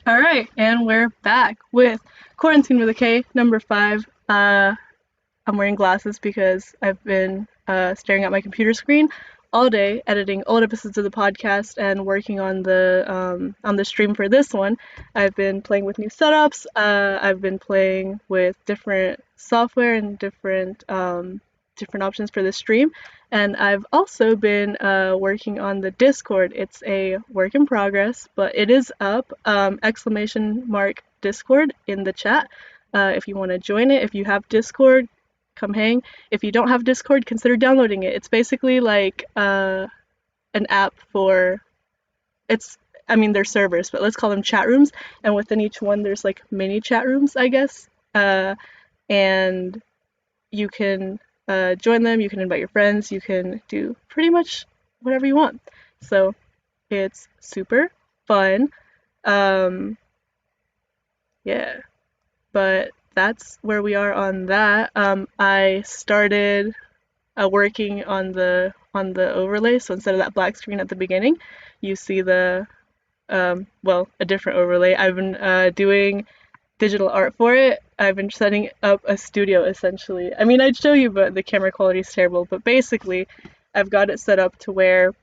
All right, and we're back with Quarantine with a K, number 5. I'm wearing glasses because I've been staring at my computer screen all day, editing old episodes of the podcast and working on the stream for this one. I've been playing with new setups. I've been playing with different software and different options for the stream. And I've also been working on the Discord. It's a work in progress, but it is up. Exclamation mark Discord in the chat. If you want to join it, if you have Discord, come hang. If you don't have Discord, consider downloading it. It's basically like an app for it's. I mean, they're servers, but let's call them chat rooms. And within each one, there's like mini chat rooms, I guess. And you can join them. You can invite your friends. You can do pretty much whatever you want. So it's super fun. Um, yeah, but that's where we are on that. I started working on the overlay. So instead of that black screen at the beginning, you see a different overlay. I've been doing digital art for it. I've been setting up a studio essentially. I mean, I'd show you, but the camera quality is terrible. But basically, I've got it set up to where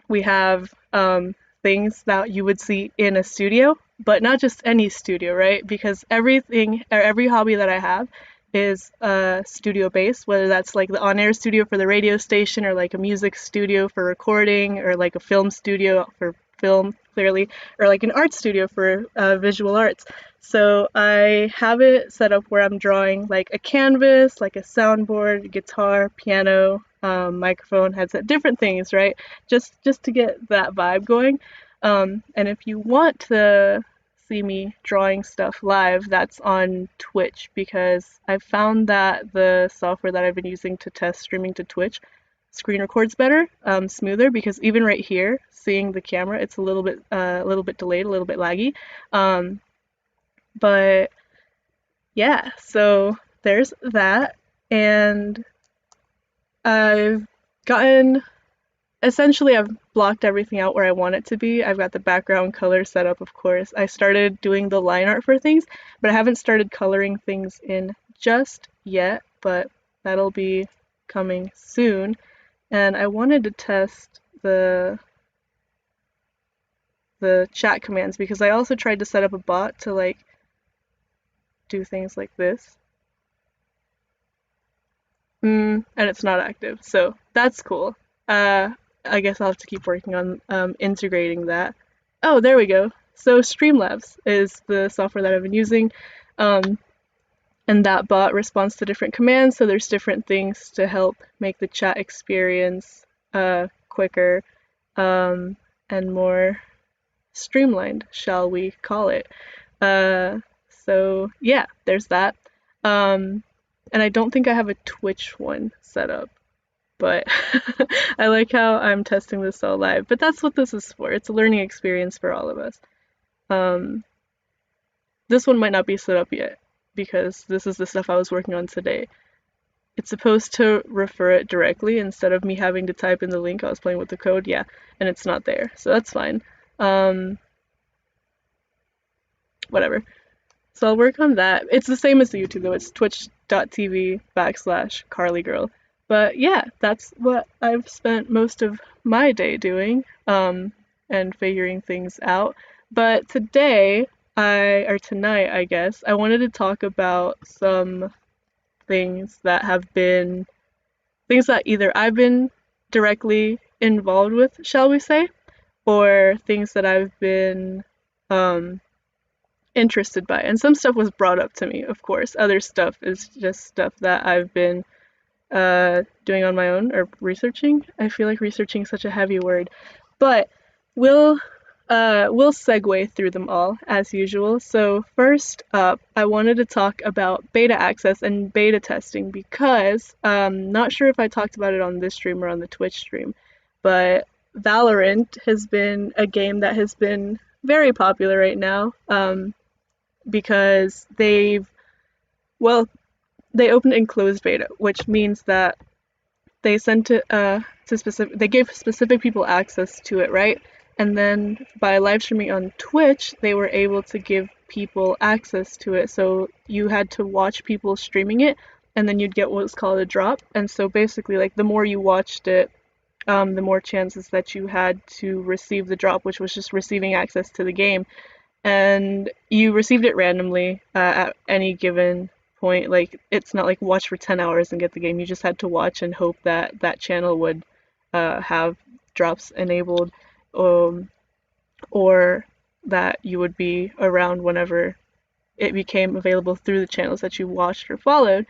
we have things that you would see in a studio, but not just any studio, right? Because everything or every hobby that I have is studio based, whether that's like the on air studio for the radio station, or like a music studio for recording, or like a film studio for film, clearly, or like an art studio for visual arts. So I have it set up where I'm drawing like a canvas, like a soundboard, guitar, piano, microphone, headset, different things, right? Just to get that vibe going. And if you want to see me drawing stuff live, that's on Twitch, because I found that the software that I've been using to test streaming to Twitch screen records better, smoother, because even right here, seeing the camera, it's a little bit delayed, a little bit laggy. But yeah, so there's that, and I've gotten essentially I've blocked everything out where I want it to be. I've got the background color set up, of course. I started doing the line art for things, but I haven't started coloring things in just yet, but that'll be coming soon. And I wanted to test the chat commands, because I also tried to set up a bot to like do things like this. And it's not active, so that's cool. Uh, I guess I'll have to keep working on integrating that. Oh, there we go. So Streamlabs is the software that I've been using, um, and that bot responds to different commands. So there's different things to help make the chat experience quicker, and more streamlined, shall we call it. Uh, so yeah, there's that. Um, and I don't think I have a Twitch one set up, but I like how I'm testing this all live. But that's what this is for. It's a learning experience for all of us. Um, this one might not be set up yet, because this is the stuff I was working on today. It's supposed to refer it directly instead of me having to type in the link. I was playing with the code, yeah, and it's not there, so that's fine. Um, Whatever. So I'll work on that. It's the same as the YouTube though. It's twitch.tv/CarlyGirl. But yeah, that's what I've spent most of my day doing, and figuring things out. But today, or tonight, I guess, I wanted to talk about some things that have been things that either I've been directly involved with, shall we say, or things that I've been um, interested by. And some stuff was brought up to me, of course. Other stuff is just stuff that I've been doing on my own, or researching. I feel like researching is such a heavy word, but we'll we'll segue through them all as usual. So first up, I wanted to talk about beta access and beta testing, because not sure if I talked about it on this stream or on the Twitch stream, but Valorant has been a game that has been very popular right now, because well, they opened in closed beta, which means that they sent it they gave specific people access to it, right? And then by live streaming on Twitch, they were able to give people access to it. So you had to watch people streaming it, and then you'd get what's called a drop. And so basically, like the more you watched it, the more chances that you had to receive the drop, which was just receiving access to the game. And you received it randomly at any given point. Like it's not like watch for 10 hours and get the game. You just had to watch and hope that that channel would have drops enabled, um, or that you would be around whenever it became available through the channels that you watched or followed.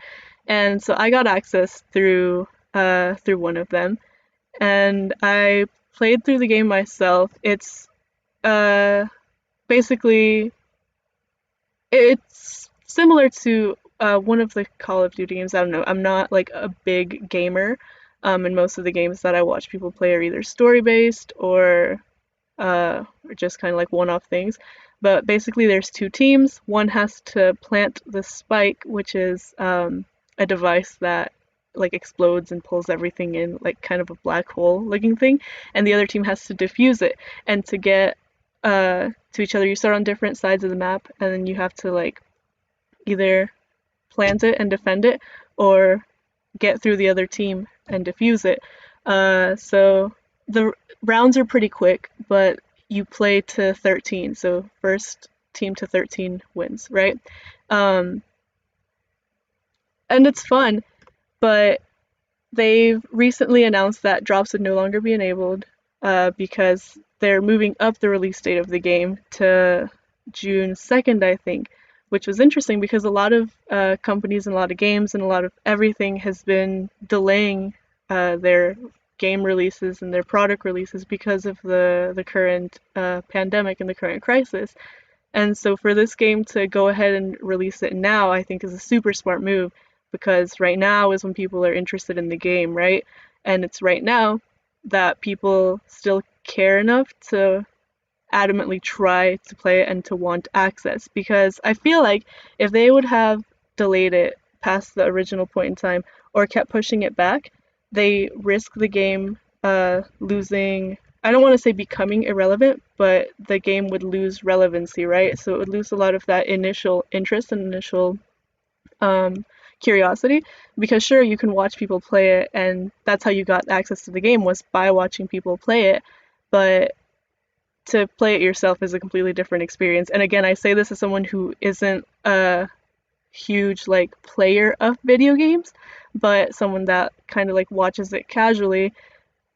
And so I got access through one of them, and I played through the game myself. It's uh, basically it's similar to one of the Call of Duty games. I don't know. I'm not like a big gamer, and most of the games that I watch people play are either story based or just kind of like one-off things. But basically, there's two teams. One has to plant the spike, which is a device that like explodes and pulls everything in, like kind of a black hole looking thing, and the other team has to defuse it. And to get to each other, you start on different sides of the map, and then you have to like either plant it and defend it, or get through the other team and defuse it. So the rounds are pretty quick, but you play to 13, so first team to 13 wins, right? Um, and it's fun, but they've recently announced that drops would no longer be enabled because they're moving up the release date of the game to June 2nd, I think, which was interesting because a lot of companies and a lot of games and a lot of everything has been delaying their game releases and their product releases because of the current pandemic and the current crisis. And so for this game to go ahead and release it now, I think is a super smart move because right now is when people are interested in the game, right? And it's right now that people still care enough to adamantly try to play it and to want access. Because I feel like if they would have delayed it past the original point in time or kept pushing it back, they risk the game losing. I don't want to say becoming irrelevant, but the game would lose relevancy, right? So it would lose a lot of that initial interest and initial um, curiosity. Because sure, you can watch people play it, and that's how you got access to the game was by watching people play it. But to play it yourself is a completely different experience. And again, I say this as someone who isn't a huge like player of video games, but someone that kind of like watches it casually.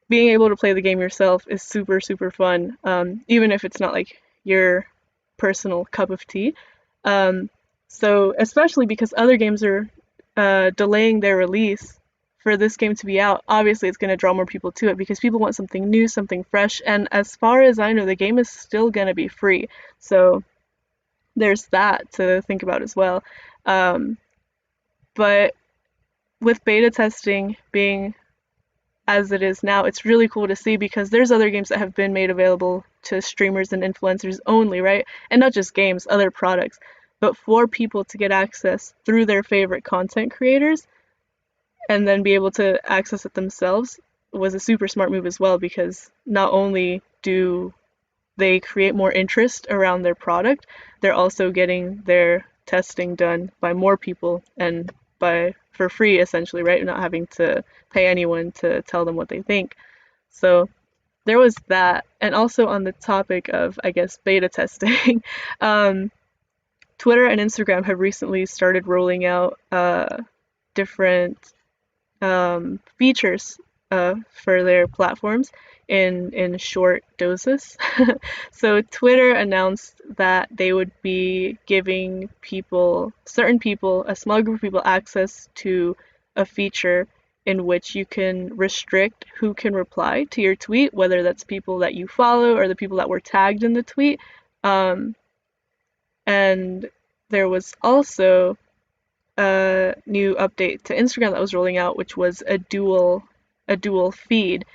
Being able to play the game yourself is super super fun, even if it's not like your personal cup of tea. Um, so especially because other games are delaying their release for this game to be out, obviously it's going to draw more people to it because people want something new, something fresh. And as far as I know, the game is still going to be free. So there's that to think about as well. Um, but with beta testing being as it is now, it's really cool to see because there's other games that have been made available to streamers and influencers only, right? And not just games, other products. But for people to get access through their favorite content creators and then be able to access it themselves was a super smart move as well because not only do they create more interest around their product, they're also getting their testing done by more people and by for free essentially, right? Not having to pay anyone to tell them what they think. So there was that. And also on the topic of, I guess, beta testing, Twitter and Instagram have recently started rolling out different features for their platforms in short doses. So Twitter announced that they would be giving people, certain people, a small group of people, access to a feature in which you can restrict who can reply to your tweet, whether that's people that you follow or the people that were tagged in the tweet. And there was also a new update to Instagram that was rolling out, which was a dual feed.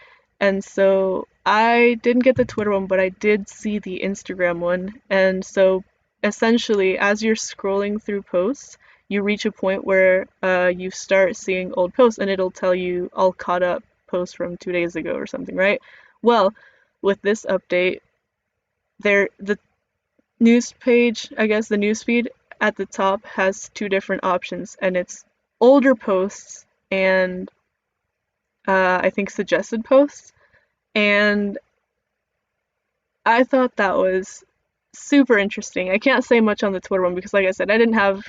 And so I didn't get the Twitter one, but I did see the Instagram one. And so essentially, as you're scrolling through posts, you reach a point where you start seeing old posts, and it'll tell you all caught up posts from 2 days ago or something, right? Well, with this update, the news page, I guess the news feed at the top has two different options, and it's older posts and I think suggested posts. And I thought that was super interesting. I can't say much on the Twitter one because, like I said, I didn't have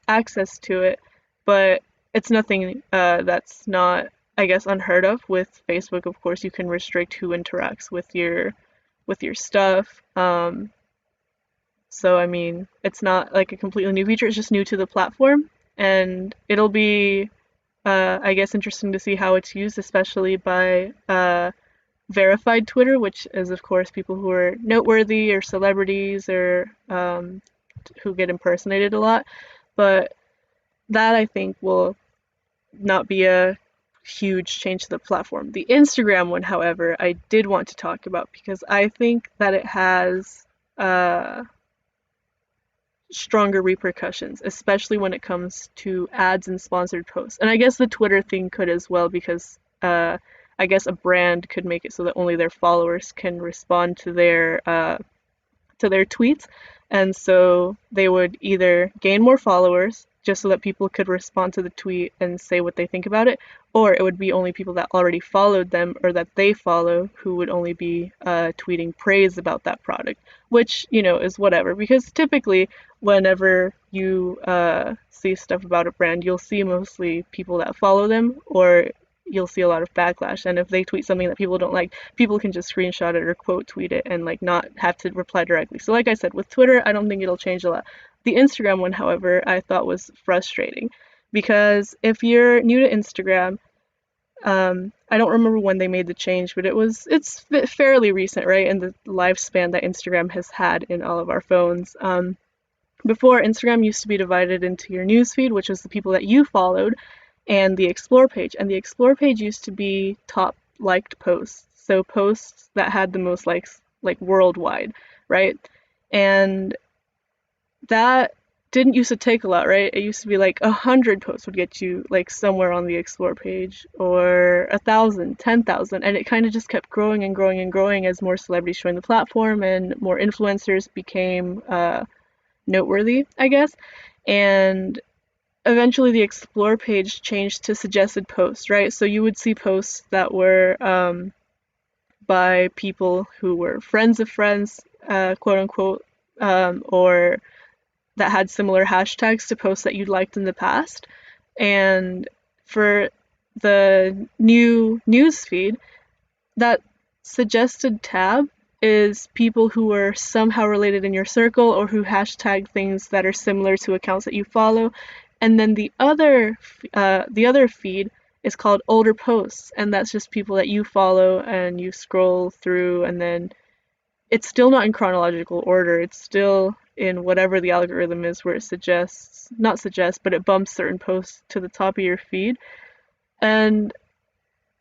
access to it, but it's nothing that's not, I guess, unheard of with Facebook. Of course, you can restrict who interacts with your stuff. So I mean, it's not like a completely new feature. It's just new to the platform, and it'll be, I guess, interesting to see how it's used, especially by verified Twitter, which is of course people who are noteworthy or celebrities or who get impersonated a lot. But that I think will not be a huge change to the platform. The Instagram one, however, I did want to talk about because I think that it has stronger repercussions, especially when it comes to ads and sponsored posts. And I guess the Twitter thing could as well because I guess a brand could make it so that only their followers can respond to their tweets, and so they would either gain more followers just so that people could respond to the tweet and say what they think about it, or it would be only people that already followed them or that they follow who would only be tweeting praise about that product, which, you know, is whatever, because typically whenever you see stuff about a brand, you'll see mostly people that follow them, or you'll see a lot of backlash. And if they tweet something that people don't like, people can just screenshot it or quote tweet it and like not have to reply directly. So like I said, with Twitter, I don't think it'll change a lot. The Instagram one, however, I thought was frustrating because if you're new to Instagram, I don't remember when they made the change, but it's fairly recent, right? In the lifespan that Instagram has had in all of our phones. Before, Instagram used to be divided into your newsfeed, which was the people that you followed, and the explore page. And the explore page used to be top liked posts, so posts that had the most likes, like worldwide, right? And that didn't used to take a lot, right? It used to be like 100 posts would get you like somewhere on the explore page, or 1,000, 10,000, and it kind of just kept growing and growing and growing as more celebrities joined the platform and more influencers became noteworthy, I guess. And eventually the explore page changed to suggested posts, right? So you would see posts that were by people who were friends of friends, quote unquote, or that had similar hashtags to posts that you'd liked in the past. And for the new news feed, that suggested tab is people who are somehow related in your circle or who hashtag things that are similar to accounts that you follow. And then the other feed is called older posts, and that's just people that you follow and you scroll through, and then it's still not in chronological order. It's still in whatever the algorithm is where it suggests, not suggests, but it bumps certain posts to the top of your feed. And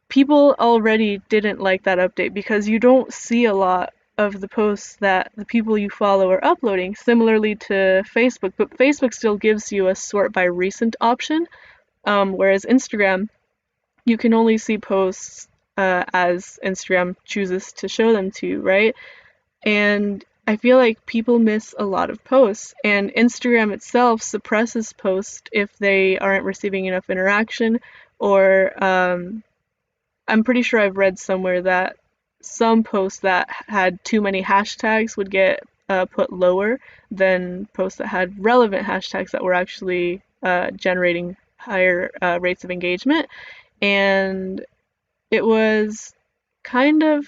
people already didn't like that update because you don't see a lot of the posts that the people you follow are uploading, similarly to Facebook, but Facebook still gives you a sort by recent option, whereas Instagram, you can only see posts as Instagram chooses to show them to you, right? And I feel like people miss a lot of posts, and Instagram itself suppresses posts if they aren't receiving enough interaction, or I'm pretty sure I've read somewhere that some posts that had too many hashtags would get put lower than posts that had relevant hashtags that were actually generating higher rates of engagement. And it was kind of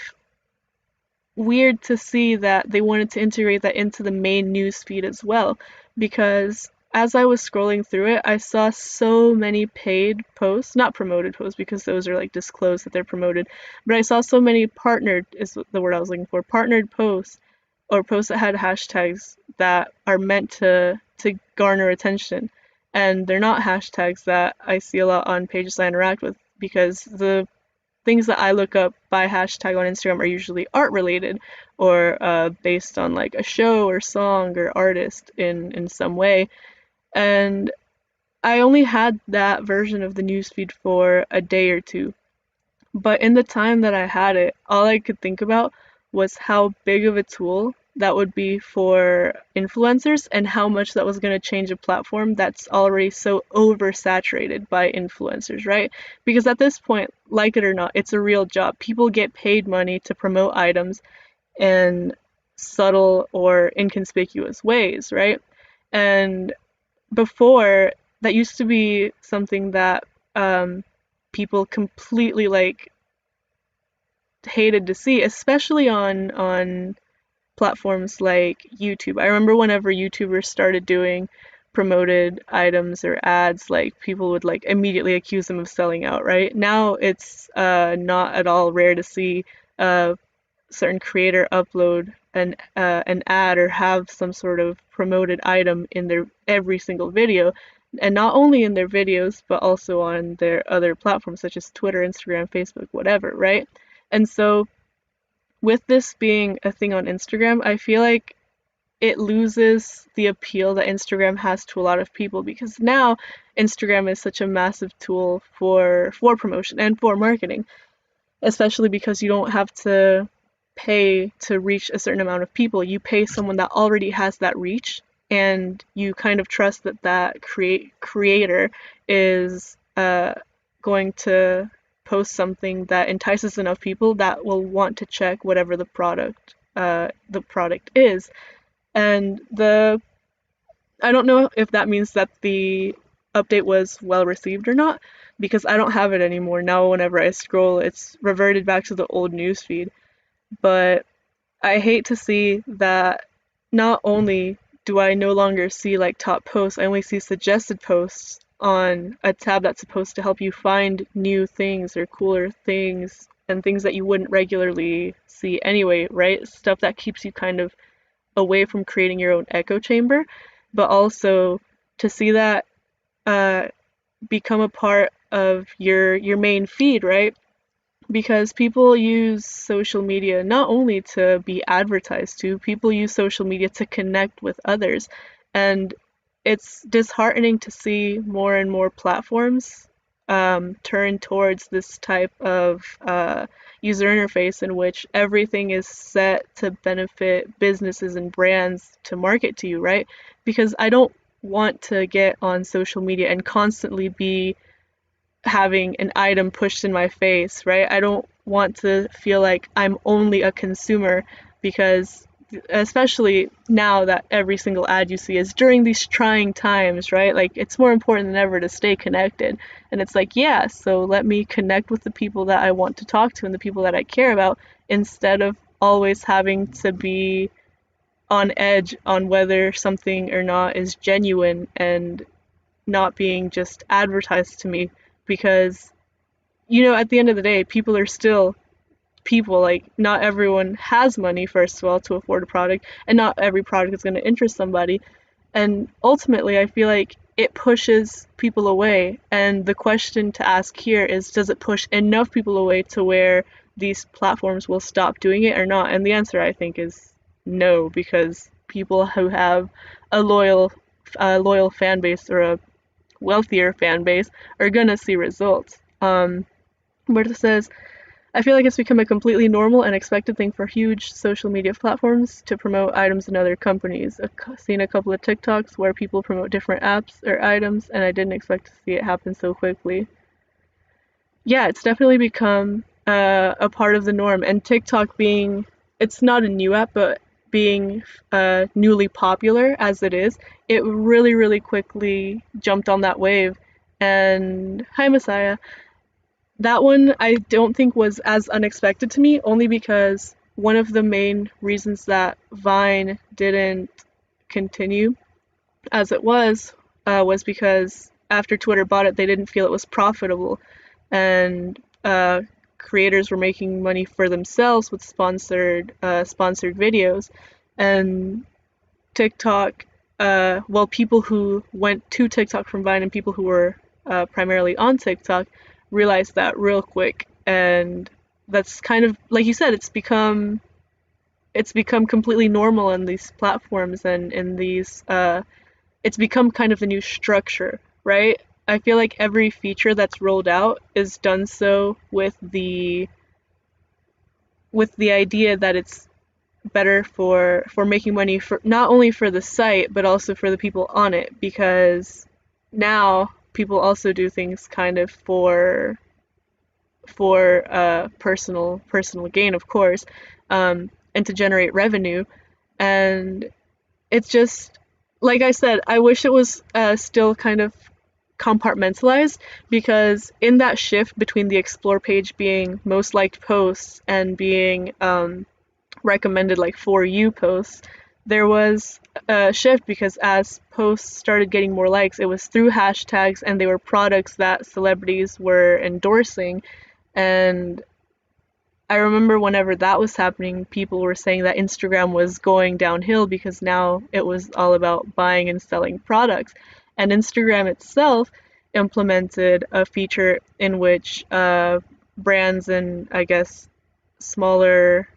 weird to see that they wanted to integrate that into the main news feed as well, because as I was scrolling through it, I saw so many paid posts, not promoted posts because those are like disclosed that they're promoted, but I saw so many partnered, is the word I was looking for, partnered posts, or posts that had hashtags that are meant to garner attention, and they're not hashtags that I see a lot on pages I interact with, because the things that I look up by hashtag on Instagram are usually art related, or based on like a show or song or artist in some way. And I only had that version of the newsfeed for a day or two. But in the time that I had it, all I could think about was how big of a tool that would be for influencers and how much that was going to change a platform that's already so oversaturated by influencers, right? Because at this point, like it or not, it's a real job. People get paid money to promote items in subtle or inconspicuous ways, right? And before, that used to be something that people completely like hated to see, especially on platforms like YouTube. I remember whenever YouTubers started doing promoted items or ads, like people would like immediately accuse them of selling out, right? Now it's not at all rare to see a certain creator upload an ad or have some sort of promoted item in their every single video, and not only in their videos but also on their other platforms such as Twitter, Instagram, Facebook, whatever, right? And so with this being a thing on Instagram, I feel like it loses the appeal that Instagram has to a lot of people, because now Instagram is such a massive tool for promotion and for marketing, especially because you don't have to pay to reach a certain amount of people. You pay someone that already has that reach, and you kind of trust that creator is going to post something that entices enough people that will want to check whatever the product is. And I don't know if that means that the update was well received or not, because I don't have it anymore. Now whenever I scroll, it's reverted back to the old newsfeed. But I hate to see that not only do I no longer see like top posts, I only see suggested posts on a tab that's supposed to help you find new things or cooler things and things that you wouldn't regularly see anyway, right? Stuff that keeps you kind of away from creating your own echo chamber, but also to see that uh, become a part of your main feed, right? Because people use social media not only to be advertised to, people use social media to connect with others. And it's disheartening to see more and more platforms turn towards this type of user interface in which everything is set to benefit businesses and brands to market to you, right? Because I don't want to get on social media and constantly be having an item pushed in my face, right? I don't want to feel like I'm only a consumer, because especially now that every single ad you see is during these trying times, right? Like it's more important than ever to stay connected. And it's like, yeah, so let me connect with the people that I want to talk to and the people that I care about, instead of always having to be on edge on whether something or not is genuine and not being just advertised to me. Because at the end of the day, people are still people. Like, not everyone has money, first of all, to afford a product, and not every product is going to interest somebody. And ultimately, I feel like it pushes people away. And the question to ask here is, does it push enough people away to where these platforms will stop doing it or not? And the answer, I think, is no, because people who have a loyal fan base, or a wealthier fan base, are gonna see results. Where it says, I feel like it's become a completely normal and expected thing for huge social media platforms to promote items in other companies. I've seen a couple of TikToks where people promote different apps or items, and I didn't expect to see it happen so quickly. Yeah, it's definitely become a part of the norm, and TikTok being, it's not a new app, but being newly popular as it is, it really, really quickly jumped on that wave. And hi, Messiah. That one I don't think was as unexpected to me, only because one of the main reasons that Vine didn't continue as it was because after Twitter bought it, they didn't feel it was profitable, and creators were making money for themselves with sponsored videos, and TikTok. Well, people who went to TikTok from Vine and people who were primarily on TikTok realized that real quick, and that's kind of like you said, it's become completely normal in these platforms and in these it's become kind of the new structure, right? I feel like every feature that's rolled out is done so with the idea that it's better for making money, for not only for the site but also for the people on it, because now people also do things kind of for personal gain, of course, and to generate revenue. And it's just, like I said, I wish it was still kind of compartmentalized, because in that shift between the explore page being most liked posts and being recommended like for you posts, there was a shift, because as posts started getting more likes, it was through hashtags and they were products that celebrities were endorsing. And I remember whenever that was happening, people were saying that Instagram was going downhill because now it was all about buying and selling products. And Instagram itself implemented a feature in which brands and, I guess, smaller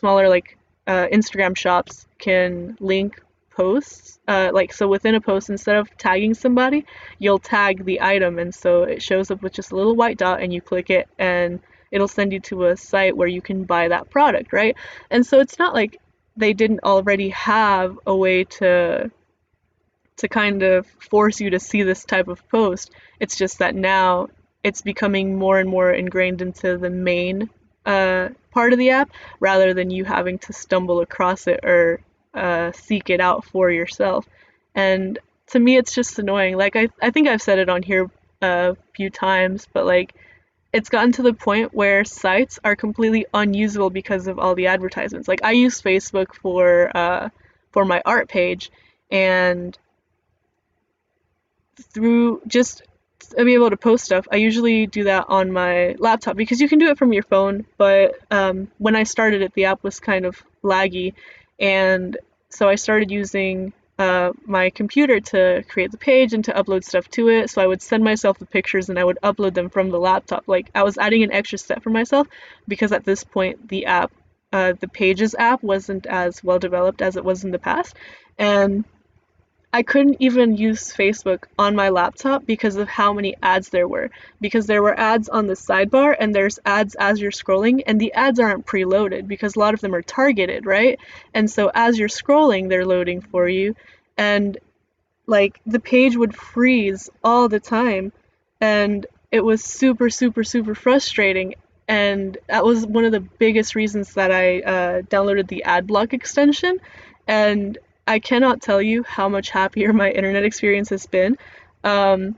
like Instagram shops can link posts. Like, so within a post, instead of tagging somebody, you'll tag the item, and so it shows up with just a little white dot, and you click it, and it'll send you to a site where you can buy that product, right? And so it's not like they didn't already have a way to kind of force you to see this type of post. It's just that now it's becoming more and more ingrained into the main part of the app, rather than you having to stumble across it or seek it out for yourself. And to me, it's just annoying. Like, I think I've said it on here a few times, but like, it's gotten to the point where sites are completely unusable because of all the advertisements. Like, I use Facebook for my art page, and through just to be able to post stuff, I usually do that on my laptop because you can do it from your phone. But when I started it, the app was kind of laggy, and so I started using my computer to create the page and to upload stuff to it. So I would send myself the pictures and I would upload them from the laptop. Like, I was adding an extra step for myself, because at this point the app, the Pages app, wasn't as well developed as it was in the past, and I couldn't even use Facebook on my laptop because of how many ads there were. Because there were ads on the sidebar, and there's ads as you're scrolling, and the ads aren't preloaded because a lot of them are targeted, right? And so as you're scrolling, they're loading for you, and like, the page would freeze all the time, and it was super, super, super frustrating. And that was one of the biggest reasons that I downloaded the ad block extension. And I cannot tell you how much happier my internet experience has been. There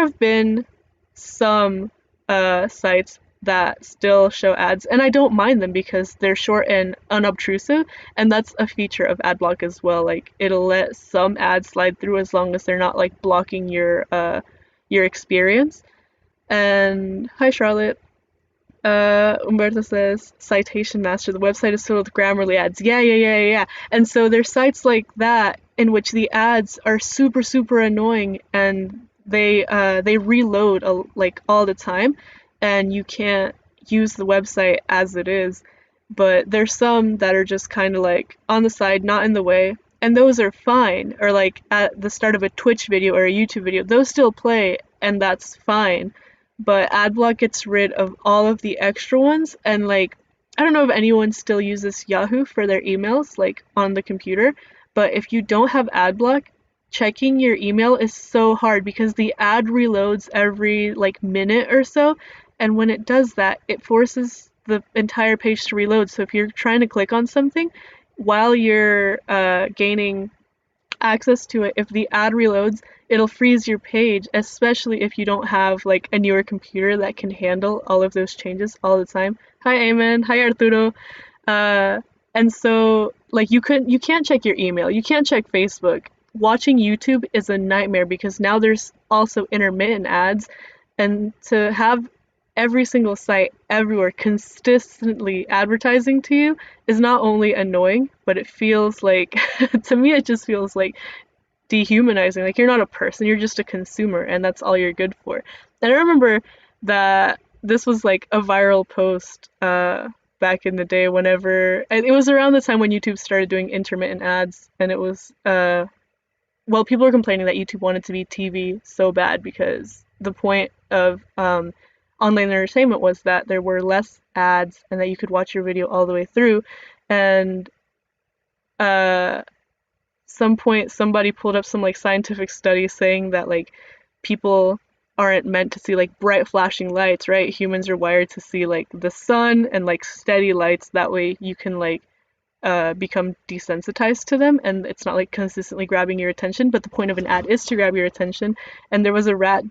have been some sites that still show ads, and I don't mind them because they're short and unobtrusive, and that's a feature of adblock as well. Like, it'll let some ads slide through as long as they're not like blocking your experience. And hi, Charlotte. Umberto says, Citation Master, the website is filled with Grammarly ads. Yeah. And so there's sites like that in which the ads are super, super annoying, and they reload like all the time, and you can't use the website as it is. But there's some that are just kind of like on the side, not in the way, and those are fine. Or like at the start of a Twitch video or a YouTube video, those still play, and that's fine. But adblock gets rid of all of the extra ones, and like, I don't know if anyone still uses Yahoo for their emails, like on the computer, but if you don't have adblock, checking your email is so hard because the ad reloads every like minute or so, and when it does that, it forces the entire page to reload. So if you're trying to click on something while you're gaining access to it, if the ad reloads, it'll freeze your page, especially if you don't have like a newer computer that can handle all of those changes all the time. Hi, Amen. Hi, Arturo. And so like, you can't check your email, you can't check Facebook. Watching YouTube is a nightmare because now there's also intermittent ads, and to have every single site everywhere consistently advertising to you is not only annoying, but it feels like to me it just feels like dehumanizing. Like, you're not a person, you're just a consumer, and that's all you're good for. And I remember that this was like a viral post back in the day, whenever it was around the time when YouTube started doing intermittent ads, and it was well, people were complaining that YouTube wanted to be TV so bad, because the point of online entertainment was that there were less ads and that you could watch your video all the way through. And uh some point somebody pulled up some like scientific study saying that like people aren't meant to see like bright flashing lights, right? Humans are wired to see like the sun and like steady lights. That way you can like become desensitized to them and it's not like consistently grabbing your attention, but the point of an ad is to grab your attention. And there was a rat,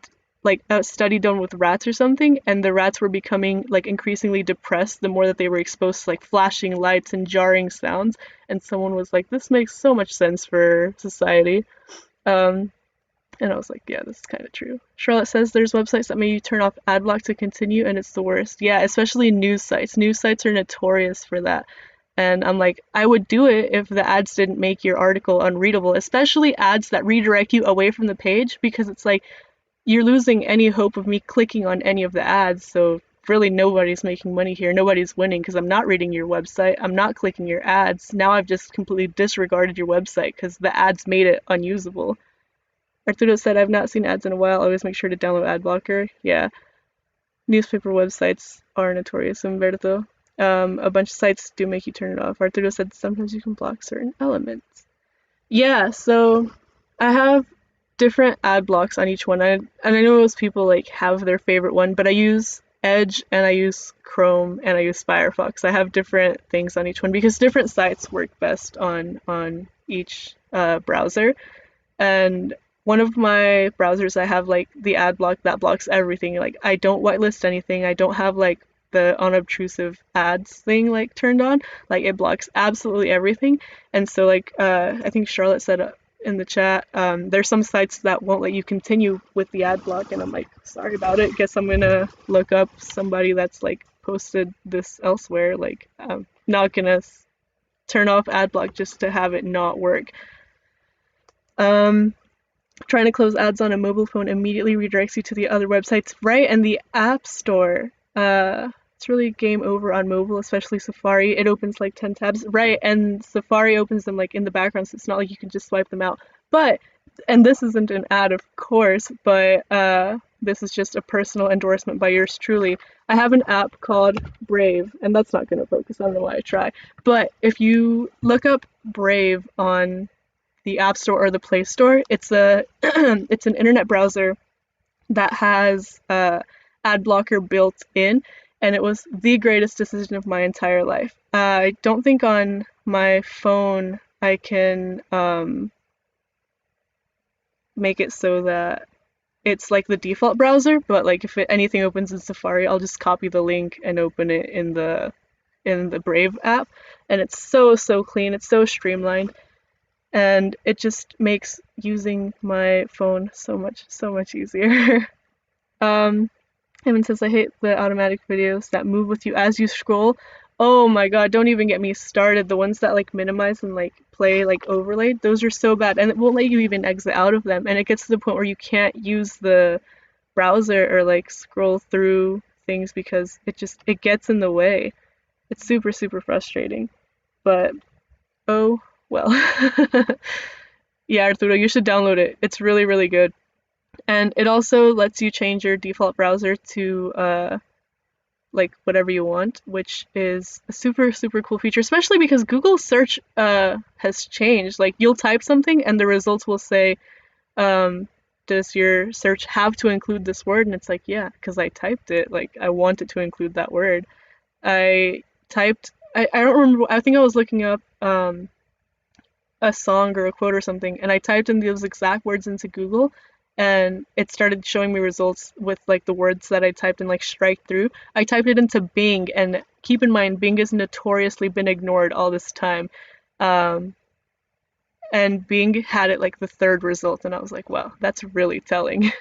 like a study done with rats or something, and the rats were becoming like increasingly depressed the more that they were exposed to like flashing lights and jarring sounds. And someone was like, this makes so much sense for society. Um, and I was like, yeah, this is kind of true. Charlotte says there's websites that make you turn off ad block to continue, and it's the worst. Yeah, especially news sites. News sites are notorious for that. And I'm like, I would do it if the ads didn't make your article unreadable, especially ads that redirect you away from the page, because it's like you're losing any hope of me clicking on any of the ads. So really nobody's making money here. Nobody's winning because I'm not reading your website. I'm not clicking your ads. Now I've just completely disregarded your website because the ads made it unusable. Arturo said, I've not seen ads in a while. Always make sure to download ad blocker. Yeah. Newspaper websites are notorious, Umberto. A bunch of sites do make you turn it off. Arturo said sometimes you can block certain elements. Yeah, so I have different ad blocks on each one. And I know most people like have their favorite one, but I use Edge and I use Chrome and I use Firefox. I have different things on each one because different sites work best on each browser. And one of my browsers, I have like the ad block that blocks everything. Like I don't whitelist anything. I don't have like the unobtrusive ads thing like turned on. Like it blocks absolutely everything. And so like I think Charlotte said in the chat, there's some sites that won't let you continue with the ad block, and I'm like, sorry about it. Guess I'm gonna look up somebody that's like posted this elsewhere. Like I'm not gonna turn off ad block just to have it not work. Trying to close ads on a mobile phone immediately redirects you to the other websites, right? And the App Store, it's really game over on mobile, especially Safari. It opens like 10 tabs, right? And Safari opens them like in the background, so it's not like you can just swipe them out. But, and this isn't an ad, of course, but this is just a personal endorsement by yours truly. I have an app called Brave, and that's not going to focus. I don't know why I try. But if you look up Brave on the App Store or the Play Store, it's a it's an internet browser that has ad blocker built in, and it was the greatest decision of my entire life. I don't think on my phone I can make it so that it's like the default browser, but like if anything opens in Safari, I'll just copy the link and open it in the Brave app, and it's so clean, it's so streamlined, and it just makes using my phone so much easier. Evan says, I hate the automatic videos that move with you as you scroll. Oh my god, don't even get me started. The ones that like minimize and like play like overlaid, those are so bad, and it won't let you even exit out of them, and it gets to the point where you can't use the browser or like scroll through things because it gets in the way. It's super frustrating, but oh well. Yeah, Arturo, you should download it. It's really good. And it also lets you change your default browser to like whatever you want, which is a super cool feature, especially because Google search has changed. Like you'll type something and the results will say, does your search have to include this word? And it's like, yeah, because I typed it. Like I want it to include that word. I don't remember, I think I was looking up a song or a quote or something, and I typed in those exact words into Google, and it started showing me results with like the words that I typed in like strike through. I typed it into Bing, and keep in mind Bing has notoriously been ignored all this time, and Bing had it like the third result, and I was like, wow, that's really telling.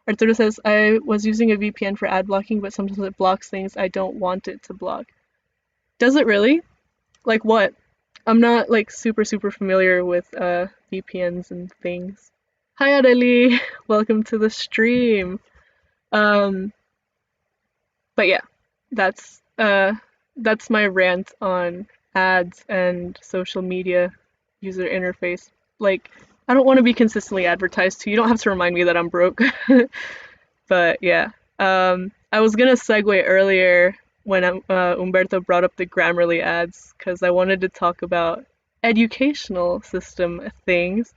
Arturo says, I was using a VPN for ad blocking, but sometimes it blocks things I don't want it to block. Does it really? Like what? I'm not like super familiar with VPNs and things. Hi Adeli, welcome to the stream. But yeah, that's my rant on ads and social media user interface. Like I don't want to be consistently advertised to. You don't have to remind me that I'm broke. But yeah. I was gonna segue earlier when Umberto brought up the Grammarly ads because I wanted to talk about educational system things.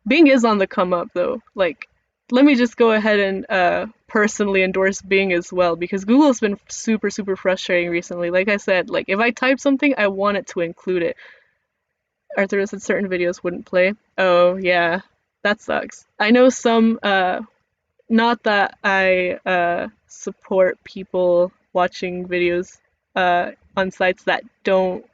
Bing is on the come up though. Like, let me just go ahead and personally endorse Bing as well because Google has been super, super frustrating recently. Like I said, like if I type something, I want it to include it. Arthur said certain videos wouldn't play. Oh yeah, that sucks. I know some. Not that I support people watching videos on sites that don't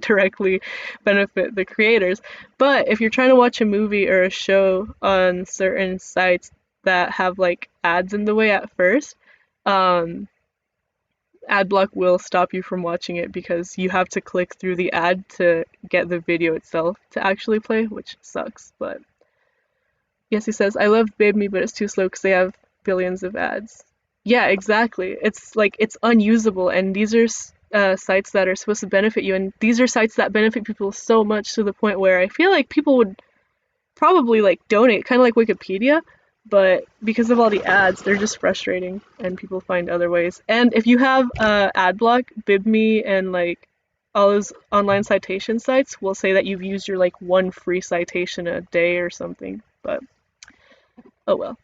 directly benefit the creators. But if you're trying to watch a movie or a show on certain sites that have like ads in the way at first, um, ad block will stop you from watching it because you have to click through the ad to get the video itself to actually play, which sucks. But yes, he says, I love Babe Me, but it's too slow because they have billions of ads. Yeah, exactly. It's like it's unusable, and these are sites that are supposed to benefit you, and these are sites that benefit people so much to the point where I feel like people would probably like donate, kind of like Wikipedia, but because of all the ads, they're just frustrating, and people find other ways. And if you have ad block, BibMe and like all those online citation sites will say that you've used your like one free citation a day or something, but oh well.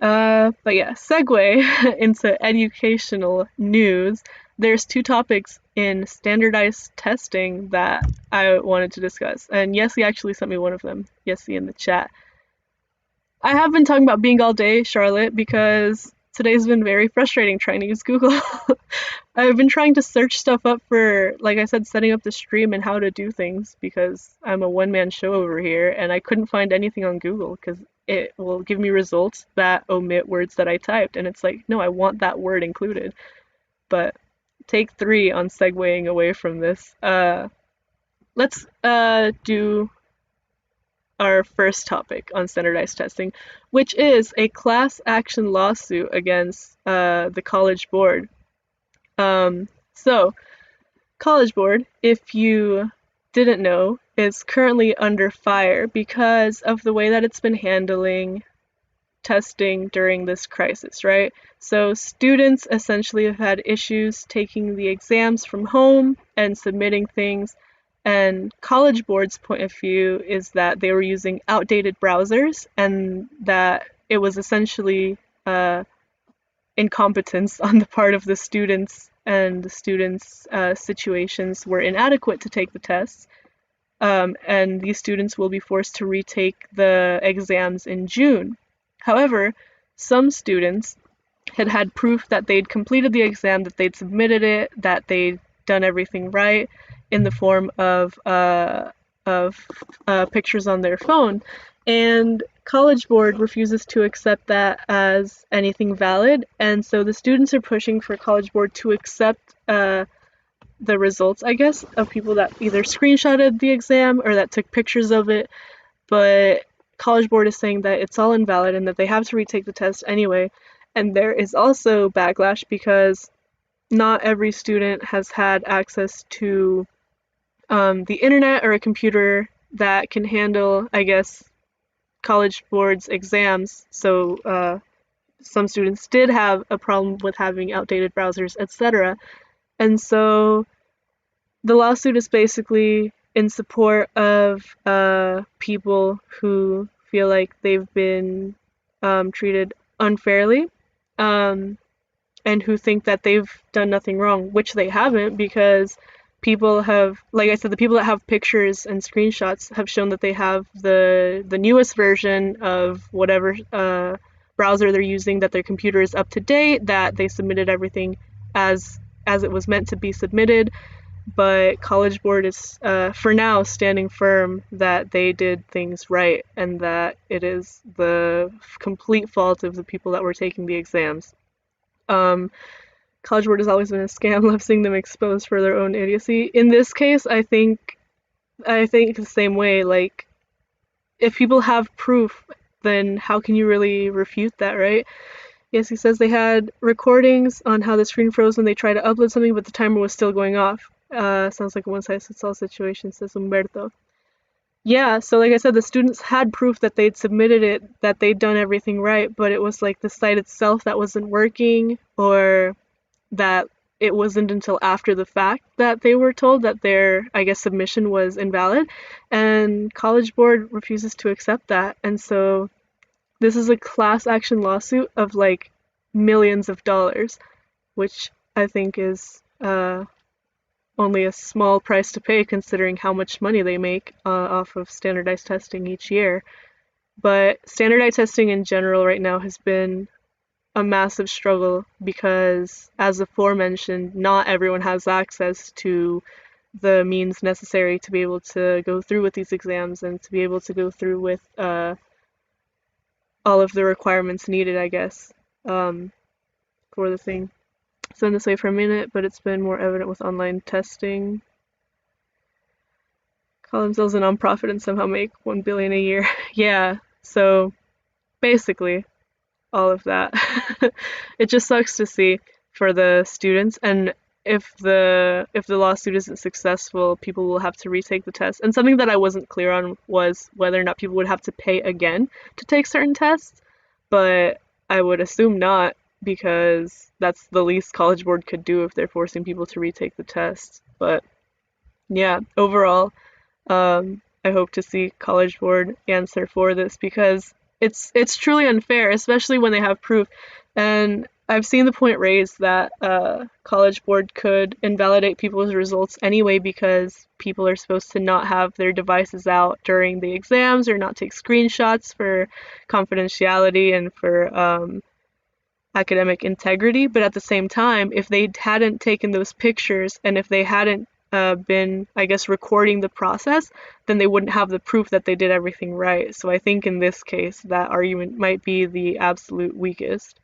But yeah, segue into educational news. There's two topics in standardized testing that I wanted to discuss. And Yessie actually sent me one of them. Yessie in the chat. I have been talking about Bing all day, Charlotte, because today's been very frustrating trying to use Google. I've been trying to search stuff up for, like I said, setting up the stream and how to do things because I'm a one-man show over here and I couldn't find anything on Google because it will give me results that omit words that I typed, and it's like, no, I want that word included. But take 3 on segueing away from this. Let's do our first topic on standardized testing, which is a class action lawsuit against the College Board. So, College Board, if you didn't know, is currently under fire because of the way that it's been handling testing during this crisis, right? So students essentially have had issues taking the exams from home and submitting things, and College Board's point of view is that they were using outdated browsers and that it was essentially incompetence on the part of the students, and the students' situations were inadequate to take the tests. And these students will be forced to retake the exams in June. However, some students had proof that they'd completed the exam, that they'd submitted it, that they'd done everything right in the form of pictures on their phone. And College Board refuses to accept that as anything valid, and so the students are pushing for College Board to accept the results, I guess, of people that either screenshotted the exam or that took pictures of it, but College Board is saying that it's all invalid and that they have to retake the test anyway. And there is also backlash because not every student has had access to the internet or a computer that can handle, I guess, College Board's exams. So some students did have a problem with having outdated browsers, etc. And so the lawsuit is basically in support of people who feel like they've been treated unfairly, and who think that they've done nothing wrong, which they haven't, because people have, like I said, the people that have pictures and screenshots have shown that they have the newest version of whatever browser they're using, that their computer is up to date, that they submitted everything as it was meant to be submitted. But College Board is, for now, standing firm that they did things right and that it is the complete fault of the people that were taking the exams. College Board has always been a scam. Love seeing them exposed for their own idiocy. In this case, I think the same way. Like, if people have proof, then how can you really refute that, right? Yes, he says they had recordings on how the screen froze when they tried to upload something, but the timer was still going off. Sounds like a one-size-fits-all situation, says Humberto. Yeah, so like I said, the students had proof that they'd submitted it, that they'd done everything right, but it was like the site itself that wasn't working, or that it wasn't until after the fact that they were told that their, I guess, submission was invalid, and College Board refuses to accept that. And so this is a class action lawsuit of like millions of dollars, which I think is only a small price to pay considering how much money they make off of standardized testing each year. But standardized testing in general right now has been a massive struggle because, as aforementioned, not everyone has access to the means necessary to be able to go through with these exams and to be able to go through with all of the requirements needed, I guess, um, for the thing. It's been this way for a minute, but it's been more evident with online testing. Call themselves a nonprofit and somehow make 1 billion a year. Yeah, so basically all of that. It just sucks to see for the students, and if the lawsuit isn't successful, people will have to retake the test. And something that I wasn't clear on was whether or not people would have to pay again to take certain tests, but I would assume not because that's the least College Board could do if they're forcing people to retake the test. But yeah, overall, I hope to see College Board answer for this because it's truly unfair, especially when they have proof. And I've seen the point raised that College Board could invalidate people's results anyway because people are supposed to not have their devices out during the exams or not take screenshots for confidentiality and for academic integrity. But at the same time, if they hadn't taken those pictures and if they hadn't been, I guess, recording the process, then they wouldn't have the proof that they did everything right. So I think in this case, that argument might be the absolute weakest.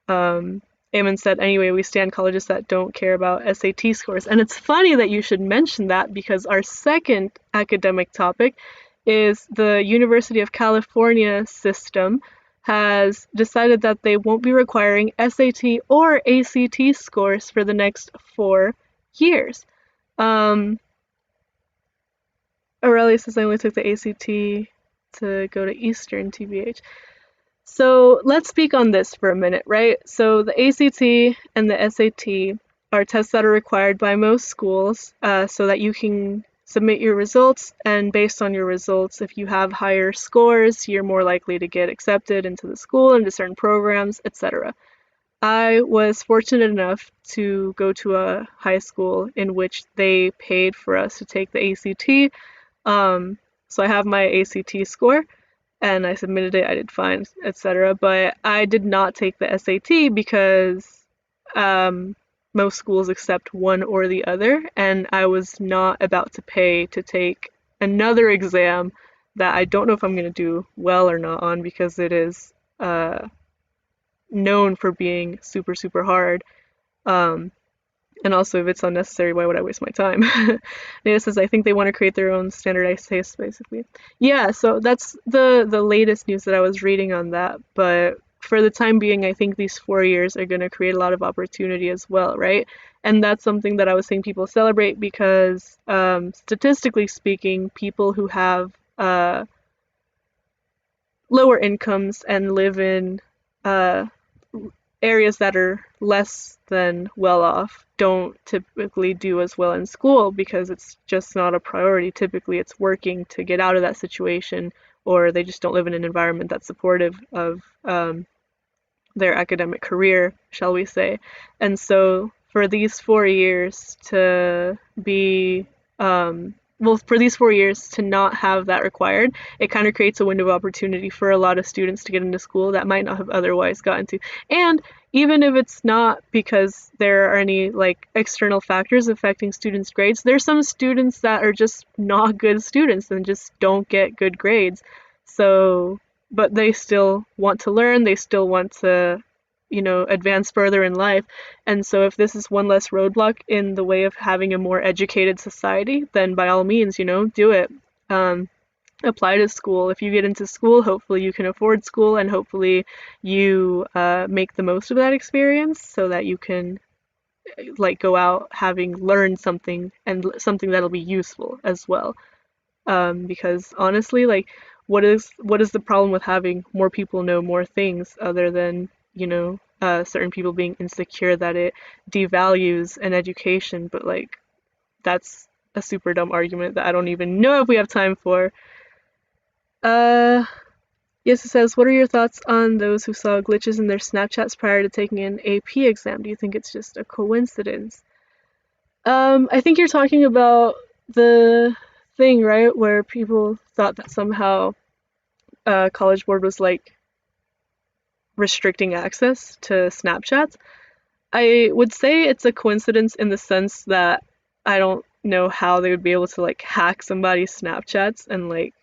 Um, Eamon said, anyway, we stand colleges that don't care about SAT scores. And it's funny that you should mention that because our second academic topic is the University of California system has decided that they won't be requiring SAT or ACT scores for the next 4 years. Um, Aurelia says I only took the ACT to go to Eastern, TBH. So let's speak on this for a minute, right? So the ACT and the SAT are tests that are required by most schools so that you can submit your results, and based on your results, if you have higher scores, you're more likely to get accepted into the school, into certain programs, etc. I was fortunate enough to go to a high school in which they paid for us to take the ACT. So I have my ACT score and I submitted it, I did fine, etc. But I did not take the SAT because most schools accept one or the other, and I was not about to pay to take another exam that I don't know if I'm going to do well or not on because it is known for being super, super hard. Um, and also, if it's unnecessary, why would I waste my time? Nita says, I think they want to create their own standardized tests, basically. Yeah, so that's the latest news that I was reading on that. But for the time being, I think these 4 years are going to create a lot of opportunity as well, right? And that's something that I was seeing people celebrate because, statistically speaking, people who have lower incomes and live in uh, areas that are less than well off don't typically do as well in school because it's just not a priority. Typically, it's working to get out of that situation, or they just don't live in an environment that's supportive of their academic career, shall we say. And so, for these 4 years to be for these 4 years to not have that required, it kind of creates a window of opportunity for a lot of students to get into school that might not have otherwise gotten to. And even if it's not because there are any like external factors affecting students' grades, there's some students that are just not good students and just don't get good grades. So, but they still want to learn, they still want to advance further in life. And so if this is one less roadblock in the way of having a more educated society, then by all means, do it. Apply to school. If you get into school, hopefully you can afford school and hopefully you make the most of that experience so that you can like go out having learned something and something that'll be useful as well. Because honestly, like, what is the problem with having more people know more things other than, certain people being insecure that it devalues an education? But like, that's a super dumb argument that I don't even know if we have time for. Uh, yes, it says, what are your thoughts on those who saw glitches in their Snapchats prior to taking an AP exam? Do you think it's just a coincidence? I think you're talking about the thing, right, where people thought that somehow College Board was like restricting access to Snapchats. I would say it's a coincidence in the sense that I don't know how they would be able to like hack somebody's Snapchats and like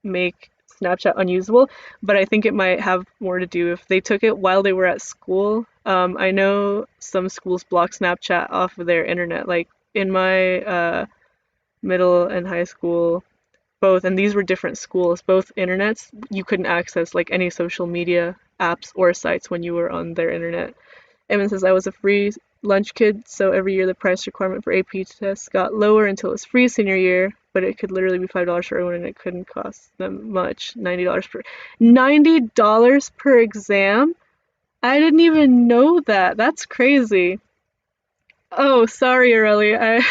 make Snapchat unusable, but I think it might have more to do if they took it while they were at school. I know some schools block Snapchat off of their internet. Like in my middle and high school, both, and these were different schools, both internets, you couldn't access like any social media apps or sites when you were on their internet. Eamon says, I was a free lunch kid, so every year the price requirement for AP tests got lower until it was free senior year, but it could literally be $5 for everyone and it couldn't cost them much. $90 per exam? I didn't even know that. That's crazy. Oh, sorry, Aurelie.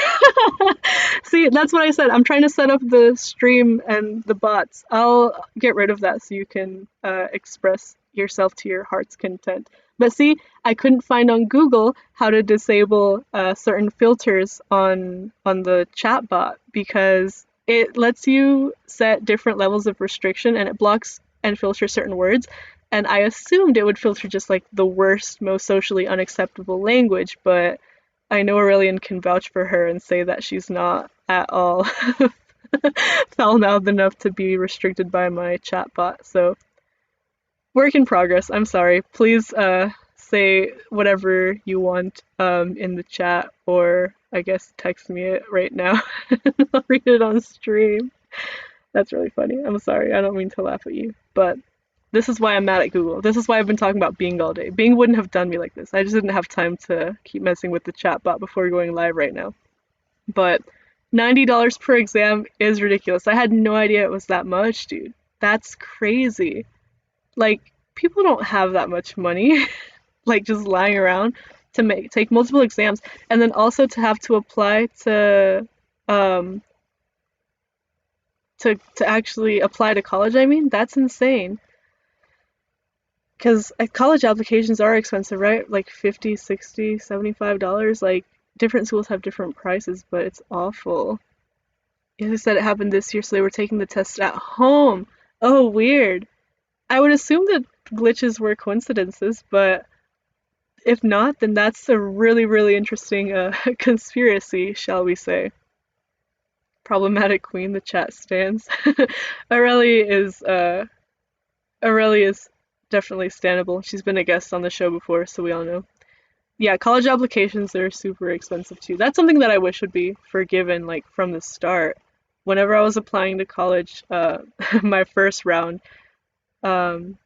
See, that's what I said. I'm trying to set up the stream and the bots. I'll get rid of that so you can express yourself to your heart's content. But see, I couldn't find on Google how to disable certain filters on the chat bot because it lets you set different levels of restriction and it blocks and filters certain words. And I assumed it would filter just like the worst, most socially unacceptable language, but I know Aurelian can vouch for her and say that she's not at all foul-mouthed enough to be restricted by my chatbot. So, work in progress. I'm sorry. Please say whatever you want in the chat, or I guess text me it right now. I'll read it on stream. That's really funny. I'm sorry. I don't mean to laugh at you, but this is why I'm mad at Google. This is why I've been talking about Bing all day. Bing wouldn't have done me like this. I just didn't have time to keep messing with the chatbot before going live right now. But $90 per exam is ridiculous. I had no idea it was that much, dude. That's crazy. Like, people don't have that much money, like just lying around to take multiple exams, and then also to have to apply um to actually apply to college. I mean, that's insane. Because college applications are expensive, right? Like 50, 60, $75. Like, different schools have different prices, but it's awful. As I said, it happened this year, so they were taking the test at home. Oh, weird. I would assume that glitches were coincidences, but if not, then that's a really, really interesting conspiracy, shall we say. Problematic queen, the chat stands. Aurelie is Aurelie is definitely standable. She's been a guest on the show before, so we all know. Yeah, college applications are super expensive too. That's something that I wish would be forgiven like from the start. Whenever I was applying to college, my first round, um,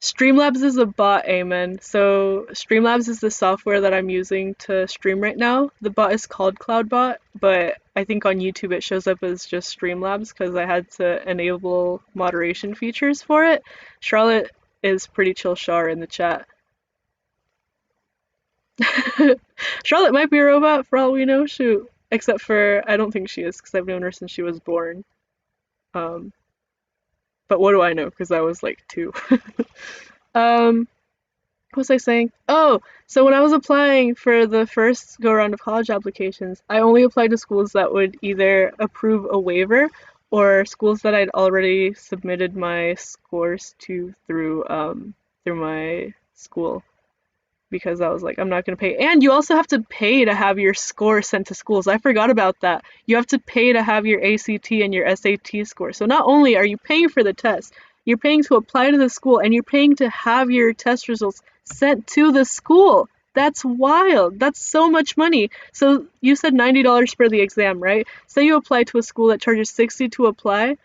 Streamlabs is a bot, amen. So Streamlabs is the software that I'm using to stream right now. The bot is called CloudBot, but I think on YouTube it shows up as just Streamlabs because I had to enable moderation features for it. Charlotte is pretty chill Char in the chat. Charlotte might be a robot for all we know, shoot. Except for, I don't think she is because I've known her since she was born. Um, but what do I know? Because I was like 2. Um, what was I saying? Oh, so when I was applying for the first go around of college applications, I only applied to schools that would either approve a waiver or schools that I'd already submitted my scores to through my school because I was like, I'm not gonna pay. And you also have to pay to have your score sent to schools. I forgot about that. You have to pay to have your ACT and your SAT score. So not only are you paying for the test, you're paying to apply to the school and you're paying to have your test results sent to the school. That's wild. That's so much money. So you said $90 for the exam, right? Say you apply to a school that charges $60 to apply,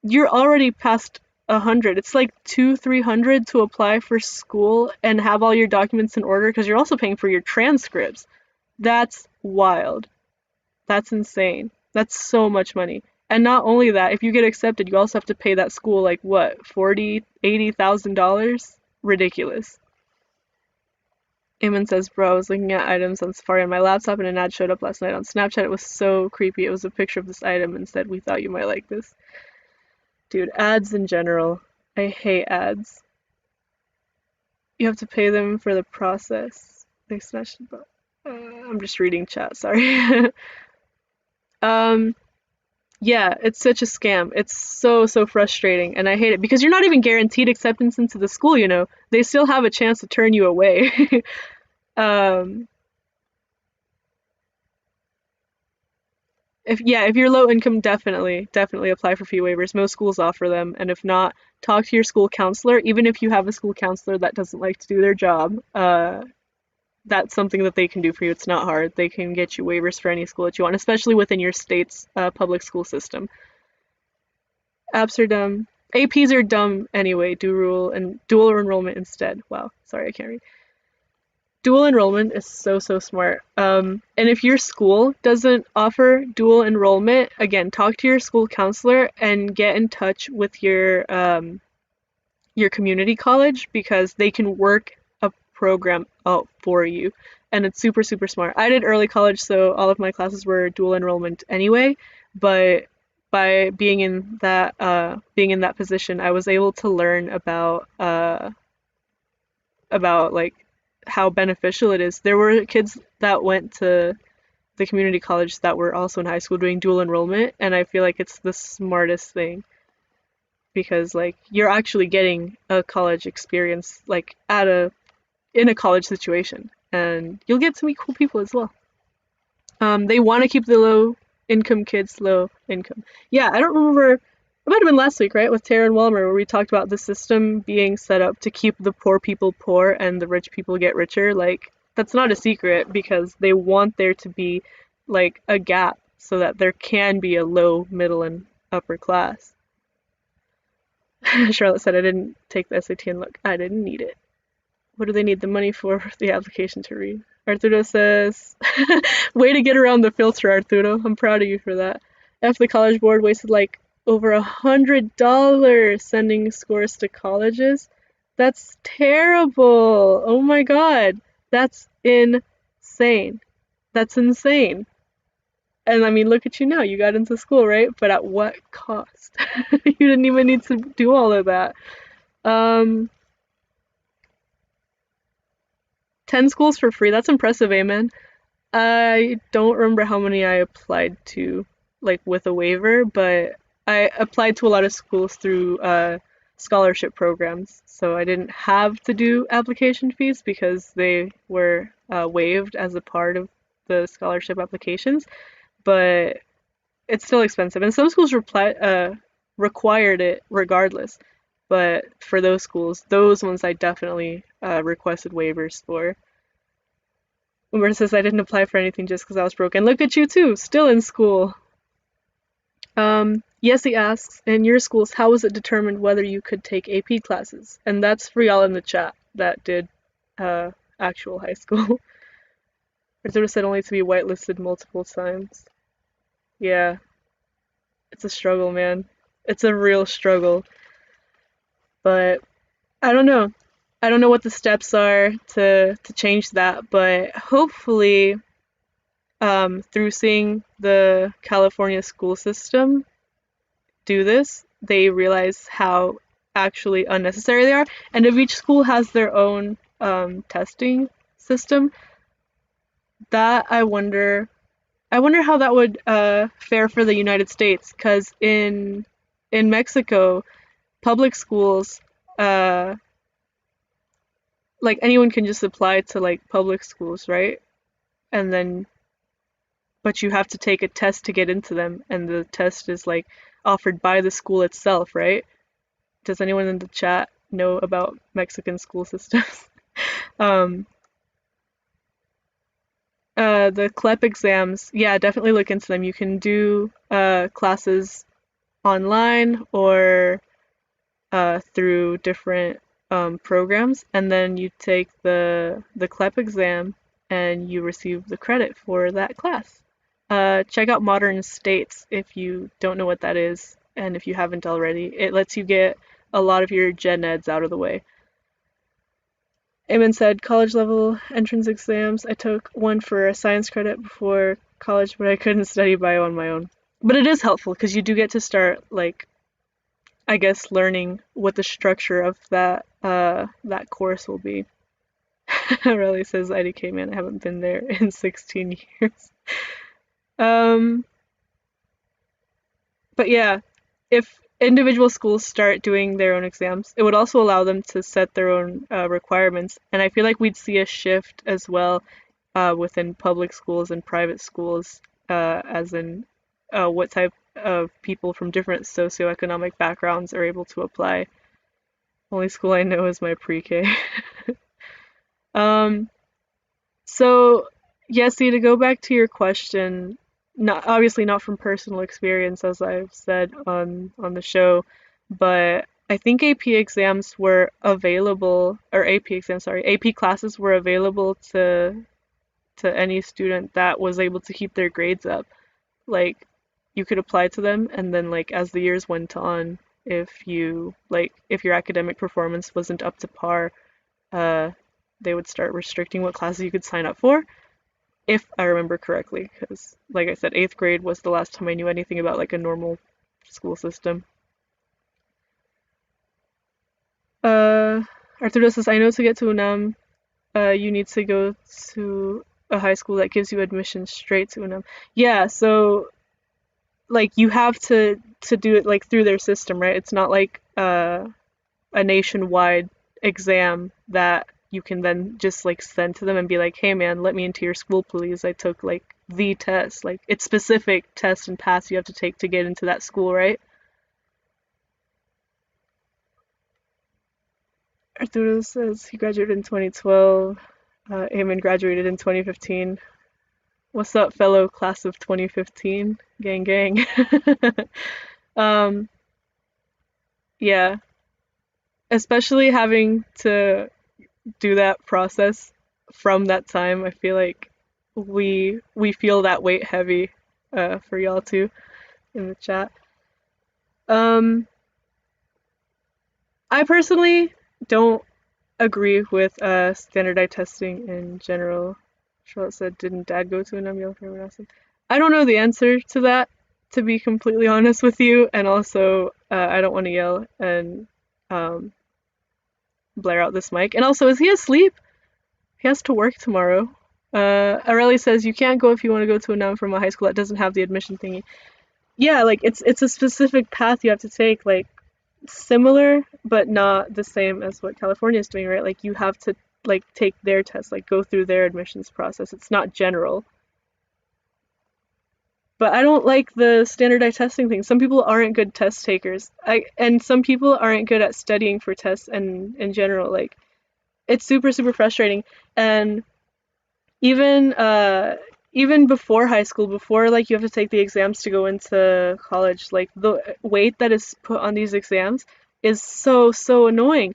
you're already past 100. It's like 200-300 to apply for school and have all your documents in order because you're also paying for your transcripts. That's wild. That's insane. That's so much money. And not only that, if you get accepted, you also have to pay that school like what, 40, $80,000? Ridiculous. Eamon says, bro, I was looking at items on Safari on my laptop and an ad showed up last night on Snapchat. It was so creepy. It was a picture of this item and said, we thought you might like this. Dude, ads in general. I hate ads. You have to pay them for the process. They snatched it. I'm just reading chat, sorry. um, yeah, it's such a scam. It's so frustrating, and I hate it because you're not even guaranteed acceptance into the school, you know. They still have a chance to turn you away. um, if you're low income, definitely apply for fee waivers. Most schools offer them, and if not, talk to your school counselor. Even if you have a school counselor that doesn't like to do their job, that's something that they can do for you. It's not hard. They can get you waivers for any school that you want, especially within your state's public school system. Apps are dumb. APs are dumb anyway. Dual enrollment instead. Wow, sorry, I can't read. Dual enrollment is so smart. And if your school doesn't offer dual enrollment, again, talk to your school counselor and get in touch with your community college because they can work a program out for you. And it's super smart. I did early college, so all of my classes were dual enrollment anyway, but by being in that position, I was able to learn about like how beneficial it is. There were kids that went to the community college that were also in high school doing dual enrollment, and I feel like it's the smartest thing because like you're actually getting a college experience like in a college situation, and you'll get to meet cool people as well. They want to keep the low income kids low income. Yeah, I don't remember. It might have been last week, right, with Tara and Walmer, where we talked about the system being set up to keep the poor people poor and the rich people get richer. Like, that's not a secret because they want there to be like a gap so that there can be a low, middle, and upper class. Charlotte said, I didn't take the SAT and look, I didn't need it. What do they need the money for the application to read? Arturo says, way to get around the filter, Arturo. I'm proud of you for that. F the college board wasted like over $100 sending scores to colleges. That's terrible. Oh my God. That's insane. That's insane. And I mean, look at you now. You got into school, right? But at what cost? You didn't even need to do all of that. 10 schools for free. That's impressive, amen. I don't remember how many I applied to, like with a waiver, but I applied to a lot of schools through scholarship programs. So I didn't have to do application fees because they were waived as a part of the scholarship applications. But it's still expensive, and some schools required it regardless. But for those schools, those ones I definitely requested waivers for. Umber says I didn't apply for anything just because I was broke. And look at you too, still in school. Yessie asks, in your schools, how was it determined whether you could take AP classes? And that's for y'all in the chat that did actual high school. Arturo said only to be whitelisted multiple times. Yeah, it's a struggle, man. It's a real struggle. But I don't know. I don't know what the steps are to change that, but hopefully through seeing the California school system do this, they realize how actually unnecessary they are. And if each school has their own testing system, that I wonder how that would fare for the United States, because in Mexico, public schools, like anyone can just apply to like public schools, right? And then, but you have to take a test to get into them, and the test is like offered by the school itself, right? Does anyone in the chat know about Mexican school systems? um, the CLEP exams, yeah, definitely look into them. You can do classes online or through different programs, and then you take the CLEP exam and you receive the credit for that class. check out Modern States if you don't know what that is, and if you haven't already. It lets you get a lot of your gen eds out of the way. Eamon said college level entrance exams. I took one for a science credit before college, but I couldn't study bio on my own. But it is helpful because you do get to start, like, I guess, learning what the structure of that course will be. Riley says IDK, man, I haven't been there in 16 years. Um, but yeah, if individual schools start doing their own exams, it would also allow them to set their own requirements. And I feel like we'd see a shift as well within public schools and private schools, as in what type of people from different socioeconomic backgrounds are able to apply. Only school I know is my pre-K. Um, so, Yessie, to go back to your question, not obviously not from personal experience, as I've said on the show, but I think AP exams were available, or AP exams, sorry, AP classes were available to any student that was able to keep their grades up. Like, you could apply to them, and then, like, as the years went on, if your academic performance wasn't up to par, uh, they would start restricting what classes you could sign up for, if I remember correctly, because, like I said, eighth grade was the last time I knew anything about, like, a normal school system. Uh, Arturo says, I know to get to UNAM, you need to go to a high school that gives you admission straight to UNAM. Yeah, so, like, you have to do it, like, through their system, right? It's not like a nationwide exam that you can then just, like, send to them and be like, hey man, let me into your school please. I took, like, the test. Like, it's specific tests and paths you have to take to get into that school, right? Arturo says he graduated in 2012. Eamon graduated in 2015. What's up, fellow class of 2015? Gang, gang. um, yeah, especially having to do that process from that time, I feel like we feel that weight heavy for y'all too in the chat. Um, I personally don't agree with standardized testing in general. Charlotte said, "Didn't Dad go to an MBL for everyone else?" I don't know the answer to that, to be completely honest with you, and also I don't want to yell and um, blare out this mic. And also, is he asleep? He has to work tomorrow. Aurelie says you can't go if you want to go to a nun from a high school that doesn't have the admission thingy. Yeah, like it's a specific path you have to take, like similar but not the same as what California is doing, right? Like you have to like take their test, like go through their admissions process. It's not general. But I don't like the standardized testing thing. Some people aren't good test takers. And some people aren't good at studying for tests and in general. Like it's super, super frustrating. And even even before high school, before like you have to take the exams to go into college, like the weight that is put on these exams is so, so annoying.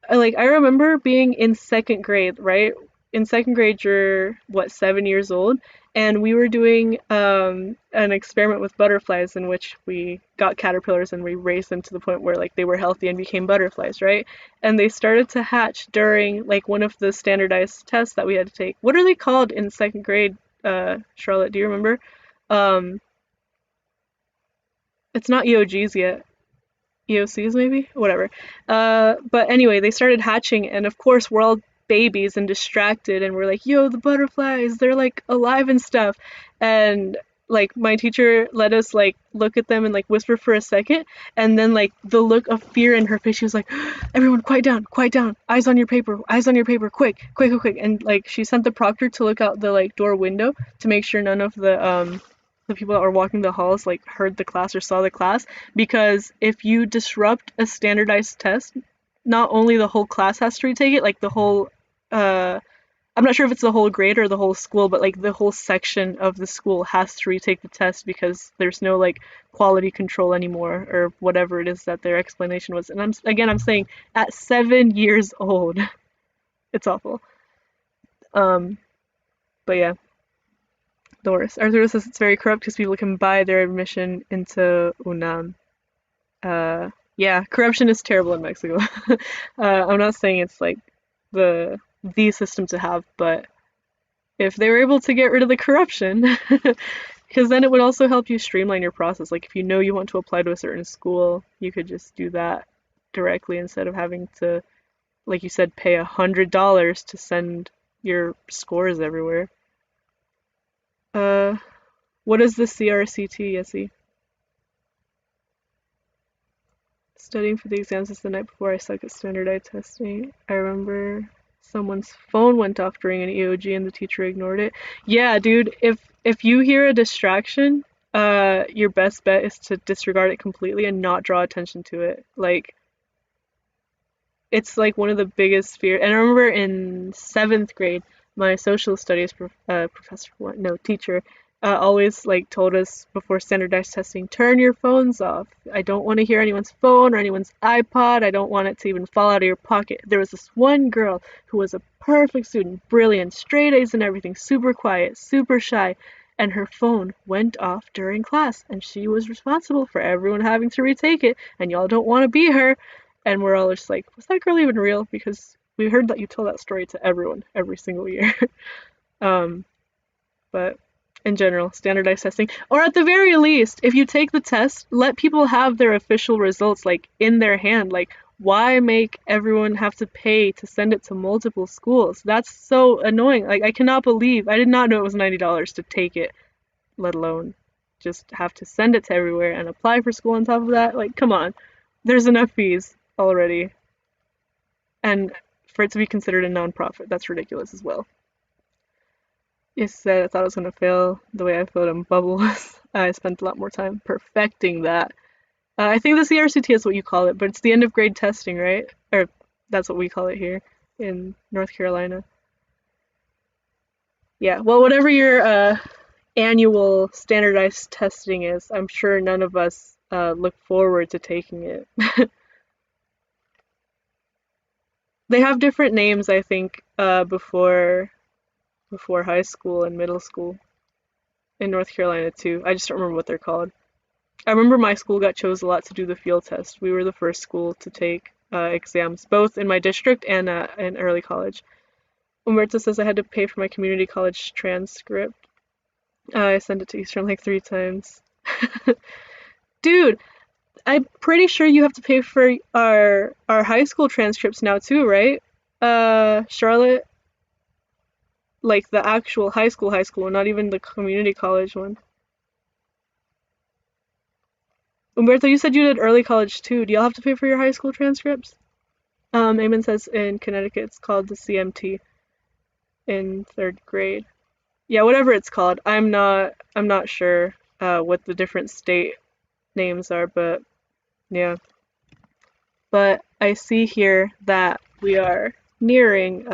I remember being in second grade, right? In second grade, you're what, 7 years old, and we were doing an experiment with butterflies in which we got caterpillars and we raised them to the point where like they were healthy and became butterflies, right? And they started to hatch during like one of the standardized tests that we had to take. What are they called in second grade, Charlotte? Do you remember? Um, it's not EOGs yet. EOCs maybe? Whatever. But anyway, they started hatching, and of course, we're all babies and distracted, and we're like, yo, the butterflies, they're like alive and stuff. And like, my teacher let us like look at them and like whisper for a second, and then like the look of fear in her face, she was like, everyone, quiet down, eyes on your paper, quick, quick, quick, quick. And like, she sent the proctor to look out the like door window to make sure none of the people that were walking the halls like heard the class or saw the class, because if you disrupt a standardized test, not only the whole class has to retake it, like the whole uh I'm not sure if it's the whole grade or the whole school, but like the whole section of the school has to retake the test because there's no like quality control anymore or whatever it is that their explanation was. And I'm saying at 7 years old. It's awful. Um but yeah. worst. Arturo says it's very corrupt because people can buy their admission into UNAM. Yeah, corruption is terrible in Mexico. I'm not saying it's like the system to have, but if they were able to get rid of the corruption, because then it would also help you streamline your process. Like if you know you want to apply to a certain school, you could just do that directly instead of having to, like you said, pay $100 to send your scores everywhere. Uh, what is the CRCT, Yessie? Studying for the exams is the night before. I suck at standardized testing. I remember someone's phone went off during an EOG and the teacher ignored it. Yeah, dude, if you hear a distraction, your best bet is to disregard it completely and not draw attention to it. Like it's like one of the biggest fears. And I remember in 7th grade, my social studies professor, no, teacher, always like told us before standardized testing, turn your phones off. I don't want to hear anyone's phone or anyone's iPod. I don't want it to even fall out of your pocket. There was this one girl who was a perfect student, brilliant, straight A's and everything, super quiet, super shy, and her phone went off during class, and she was responsible for everyone having to retake it, and y'all don't want to be her. And we're all just like, was that girl even real? Because we heard that you tell that story to everyone every single year. um, but in general, standardized testing, or at the very least, if you take the test, let people have their official results like in their hand. Like, why make everyone have to pay to send it to multiple schools? That's so annoying. Like, I cannot believe I did not know it was $90 to take it, let alone just have to send it to everywhere and apply for school on top of that. Like, come on, there's enough fees already, and for it to be considered a nonprofit, that's ridiculous as well. You said I thought I was gonna fail the way I filled in bubbles. I spent a lot more time perfecting that. I think the CRCT is what you call it, but it's the end of grade testing, right? Or that's what we call it here in North Carolina. Yeah, well, whatever your annual standardized testing is, I'm sure none of us look forward to taking it. They have different names, I think, before high school and middle school in North Carolina too. I just don't remember what they're called. I remember my school got chose a lot to do the field test. We were the first school to take exams, both in my district and in early college. Umberto says I had to pay for my community college transcript. I sent it to Eastern like 3 times. Dude, I'm pretty sure you have to pay for our high school transcripts now too, right? Charlotte, like the actual high school, not even the community college one. Umberto, you said you did early college too. Do y'all have to pay for your high school transcripts? Eamon says in Connecticut it's called the CMT in 3rd grade. Yeah, whatever it's called. I'm not sure what the different state names are, but yeah. But I see here that we are nearing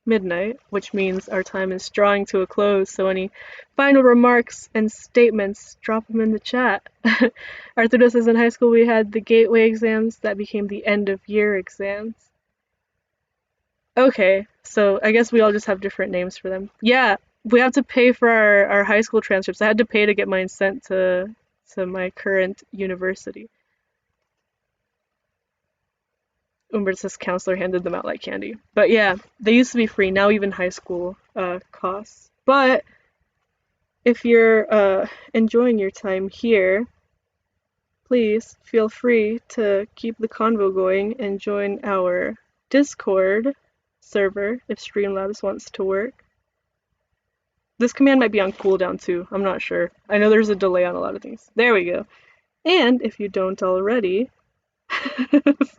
midnight, which means our time is drawing to a close. So any final remarks and statements, drop them in the chat. Arturo says in high school we had the gateway exams that became the end of year exams. Okay, so I guess we all just have different names for them. Yeah, we have to pay for our high school transcripts. I had to pay to get mine sent to my current university. Umberto's counselor handed them out like candy. But yeah, they used to be free. Now even high school costs. But if you're enjoying your time here, please feel free to keep the convo going and join our Discord server if Streamlabs wants to work. This command might be on cooldown too. I'm not sure. I know there's a delay on a lot of things. There we go. And if you don't already,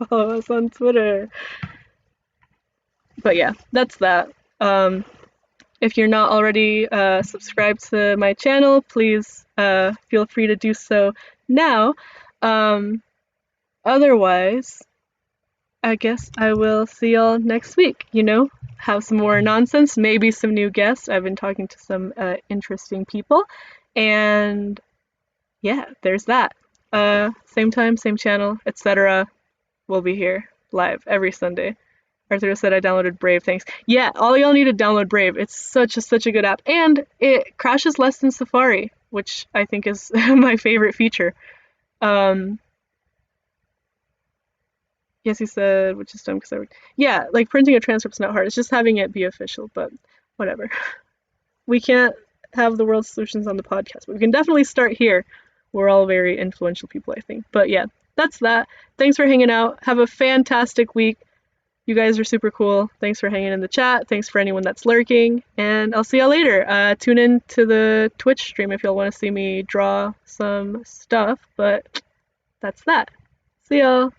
follow us on Twitter. But yeah, that's that. If you're not already subscribed to my channel, please feel free to do so now. Otherwise, I guess I will see y'all next week. Have some more nonsense, maybe some new guests. I've been talking to some interesting people. And yeah, there's that. Same time, same channel, etc. We'll be here live every Sunday. Arthur said I downloaded Brave, thanks. Yeah, all y'all need to download Brave. It's such a good app. And it crashes less than Safari, which I think is my favorite feature. Yes, he said, which is dumb because yeah, like printing a transcript's not hard. It's just having it be official, but whatever. We can't have the world's solutions on the podcast, but we can definitely start here. We're all very influential people, I think. But yeah, that's that. Thanks for hanging out. Have a fantastic week. You guys are super cool. Thanks for hanging in the chat. Thanks for anyone that's lurking. And I'll see y'all later. Tune in to the Twitch stream if y'all want to see me draw some stuff. But that's that. See y'all.